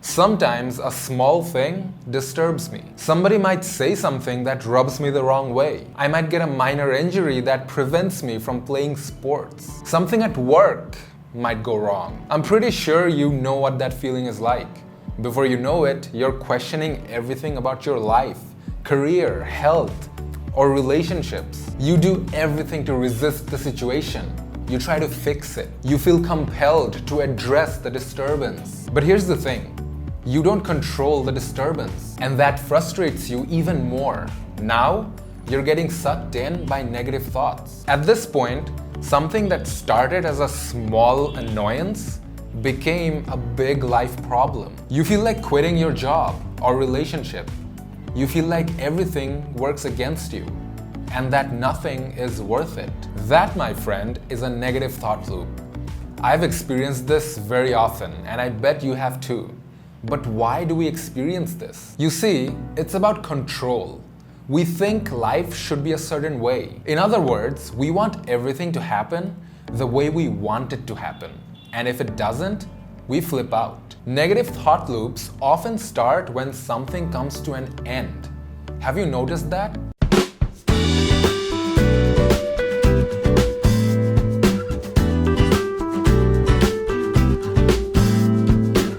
Sometimes a small thing disturbs me. Somebody might say something that rubs me the wrong way. I might get a minor injury that prevents me from playing sports. Something at work might go wrong. I'm pretty sure you know what that feeling is like. Before you know it, you're questioning everything about your life, career, health, or relationships. You do everything to resist the situation. You try to fix it. You feel compelled to address the disturbance. But here's the thing. You don't control the disturbance, and that frustrates you even more. Now, you're getting sucked in by negative thoughts. At this point, something that started as a small annoyance became a big life problem. You feel like quitting your job or relationship. You feel like everything works against you and that nothing is worth it. That, my friend, is a negative thought loop. I've experienced this very often, and I bet you have too. But why do we experience this? You see, it's about control. We think life should be a certain way. In other words, we want everything to happen the way we want it to happen. And if it doesn't, we flip out. Negative thought loops often start when something comes to an end. Have you noticed that?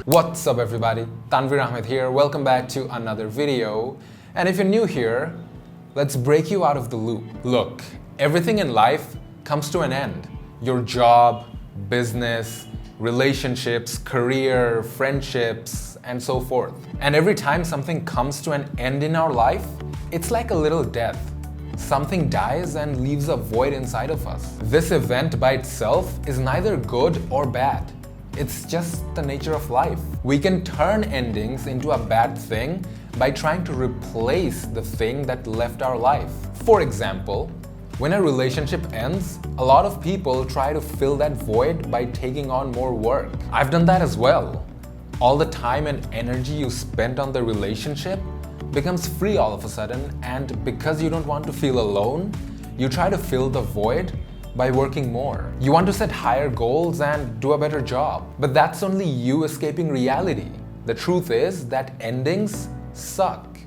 What's up everybody? Tanvir Ahmed here. Welcome back to another video. And if you're new here, let's break you out of the loop. Look, everything in life comes to an end. Your job, business, relationships, career, friendships, and so forth. And every time something comes to an end in our life, it's like a little death. Something dies and leaves a void inside of us. This event by itself is neither good or bad. It's just the nature of life. We can turn endings into a bad thing by trying to replace the thing that left our life. For example, when a relationship ends, a lot of people try to fill that void by taking on more work. I've done that as well. All the time and energy you spent on the relationship becomes free all of a sudden, and because you don't want to feel alone, you try to fill the void by working more. You want to set higher goals and do a better job. But that's only you escaping reality. The truth is that endings suck,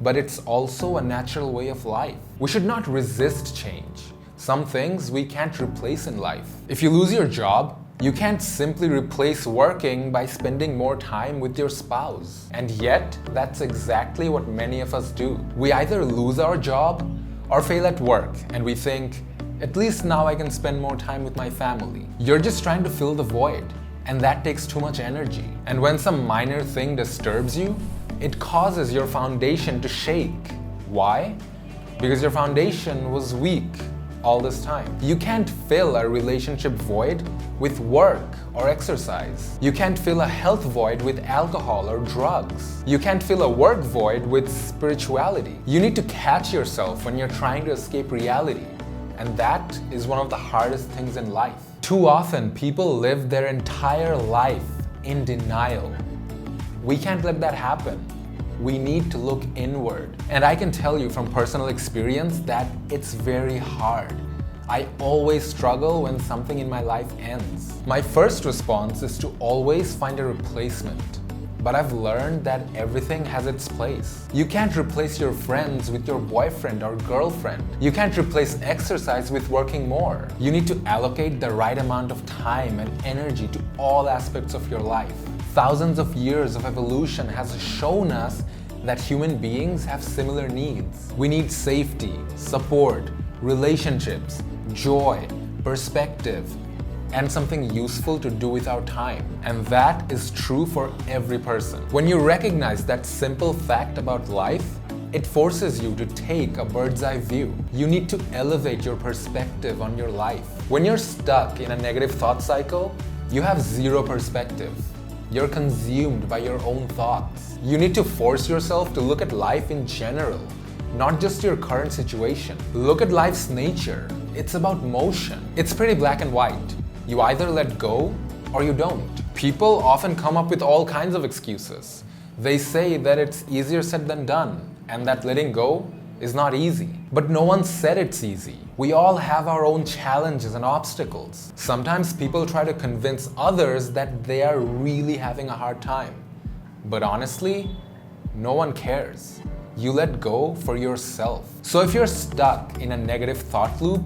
but it's also a natural way of life. We should not resist change. Some things we can't replace in life. If you lose your job, you can't simply replace working by spending more time with your spouse. And yet, that's exactly what many of us do. We either lose our job or fail at work, and we think, at least now I can spend more time with my family. You're just trying to fill the void, and that takes too much energy. And when some minor thing disturbs you, it causes your foundation to shake. Why? Because your foundation was weak all this time. You can't fill a relationship void with work or exercise. You can't fill a health void with alcohol or drugs. You can't fill a work void with spirituality. You need to catch yourself when you're trying to escape reality. And that is one of the hardest things in life. Too often, people live their entire life in denial. We can't let that happen. We need to look inward. And I can tell you from personal experience that it's very hard. I always struggle when something in my life ends. My first response is to always find a replacement. But I've learned that everything has its place. You can't replace your friends with your boyfriend or girlfriend. You can't replace exercise with working more. You need to allocate the right amount of time and energy to all aspects of your life. Thousands of years of evolution has shown us that human beings have similar needs. We need safety, support, relationships, joy, perspective, and something useful to do with our time. And that is true for every person. When you recognize that simple fact about life, it forces you to take a bird's eye view. You need to elevate your perspective on your life. When you're stuck in a negative thought cycle, you have zero perspective. You're consumed by your own thoughts. You need to force yourself to look at life in general, not just your current situation. Look at life's nature. It's about motion. It's pretty black and white. You either let go or you don't. People often come up with all kinds of excuses. They say that it's easier said than done and that letting go is not easy. But no one said it's easy. We all have our own challenges and obstacles. Sometimes people try to convince others that they are really having a hard time. But honestly, no one cares. You let go for yourself. So if you're stuck in a negative thought loop,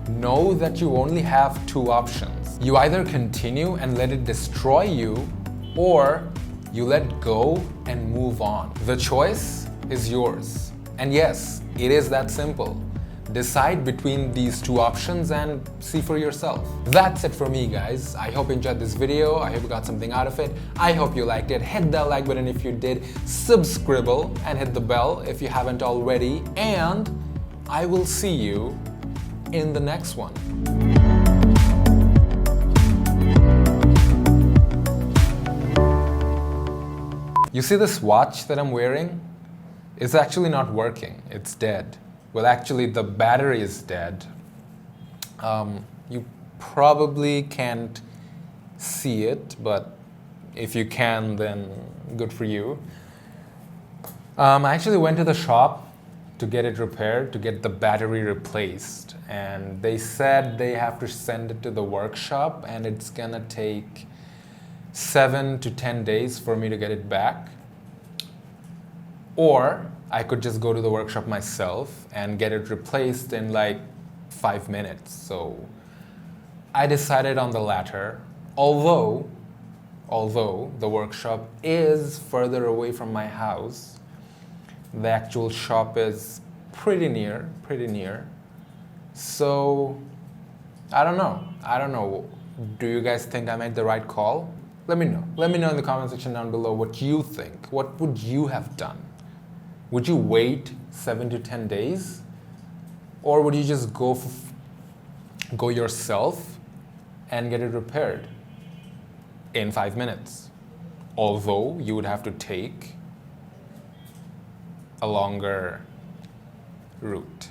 know that you only have two options. You either continue and let it destroy you, or you let go and move on. The choice is yours. And yes, it is that simple. Decide between these two options and see for yourself. That's it for me, guys. I hope you enjoyed this video. I hope you got something out of it. I hope you liked it. Hit that like button if you did. Subscribe and hit the bell if you haven't already. And I will see you in the next one. You see this watch that I'm wearing? It's actually not working. It's dead. Well, actually, the battery is dead. You probably can't see it, but if you can, then good for you. I actually went to the shop to get it repaired, to get the battery replaced. And they said they have to send it to the workshop, and it's gonna take 7 to 10 days for me to get it back. Or I could just go to the workshop myself and get it replaced in like 5 minutes. So I decided on the latter, although the workshop is further away from my house. The actual shop is pretty near. So I don't know. Do you guys think I made the right call? Let me know. Let me know in the comment section down below what you think. What would you have done? Would you wait 7 to 10 days? Or would you just go yourself and get it repaired in 5 minutes? Although you would have to take a longer route.